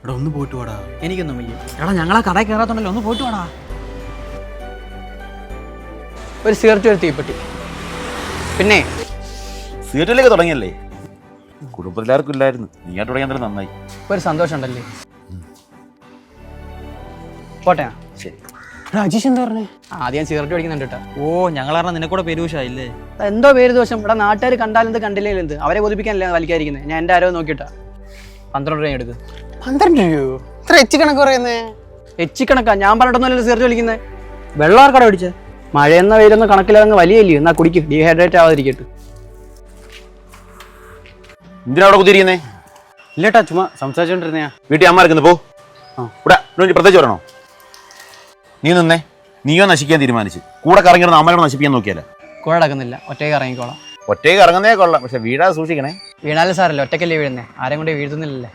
എടാ ഒന്ന് പോയിട്ട് വാടാ. എനിക്കൊന്നും വയ്യ. എടാ ഞങ്ങളാ കടയിൽ കയറാത്തുണ്ടല്ലോ, ഒന്ന് പോയിട്ട് വാടാ. ഒരു സിഗരറ്റ് ഒരു തീപ്പെട്ടി. പിന്നെ സീറ്റിലേക്ക് തുടങ്ങിയല്ലേ, കുടുംബത്തിലാർക്കും ഇല്ലായിരുന്നു, നീയായിട്ട് തുടങ്ങിയാൽ തന്നെ നന്നായി. ഒരു സന്തോഷം ഉണ്ടല്ലേ. പോട്ടെ. ശരി. അജീഷ് എന്താ പറഞ്ഞേ? ആദ്യം സിഗരറ്റ് പിടിക്കുന്നുണ്ട് കേട്ടോ. ഓ ഞങ്ങൾ പറഞ്ഞാൽ നിനക്കൂടെ പെരുവിഷായില്ലേ? എന്തോ പേര് ദോഷം. ഇവിടെ നാട്ടുകാർ കണ്ടാലെന്ത് കണ്ടില്ലെങ്കിൽ എന്ത്, അവരെ കൊതിപ്പിക്കാനല്ലേ വലിക്കാതിരിക്കുന്നത്. ഞാൻ എൻ്റെ ആരോ നോക്കിയിട്ടാ. 12 രൂപ എടുക്ക്. 12 രൂപയോ? ഇത്ര എച്ച് കണക്ക് പറയുന്നേ? എച്ചി കണക്കാ, ഞാൻ പറഞ്ഞിട്ടൊന്നുമല്ലോ സിഗരറ്റ് വലിക്കുന്നത്. വെള്ളമാർക്കട പിടിച്ചത്. മഴയെന്ന വെയിലൊന്നും കണക്കിലങ്ങ് വലിയല്ലേ, എന്നാ കുടിക്കും, ഡീഹൈഡ്രേറ്റ് ആവാതിരിക്കട്ടെ. എന്തിനാ അവിടെ കുത്തിയിരിക്കുന്നേ? ഇല്ലേട്ടാ, ചുമ്മാ സംസാരിച്ചോണ്ടിരുന്നയാ. വീട്ടിൽ അമ്മ ഇരിക്കുന്നു, പോ. ഇവിടെ പ്രത്യേകിച്ച് പറയണോ? നീ നിന്നേ, നീയോ നശിക്കാൻ തീരുമാനിച്ച് കൂടെ കറങ്ങിയിരുന്ന അമ്മയോട് നശിപ്പിക്കാൻ നോക്കിയാലോ? കൂടെ നടക്കുന്നില്ല, ഒറ്റയ്ക്ക് ഇറങ്ങിക്കോളാം. ഒറ്റയ്ക്ക് ഇറങ്ങുന്നേ കൊള്ളാം, പക്ഷെ വീഴാതെ സൂക്ഷിക്കണേ. വീണാലും സാറല്ലേ, ഒറ്റയ്ക്കല്ലേ വീഴുന്നേ, ആരും കൊണ്ട് വീഴ്ത്തുന്നില്ലല്ലേ.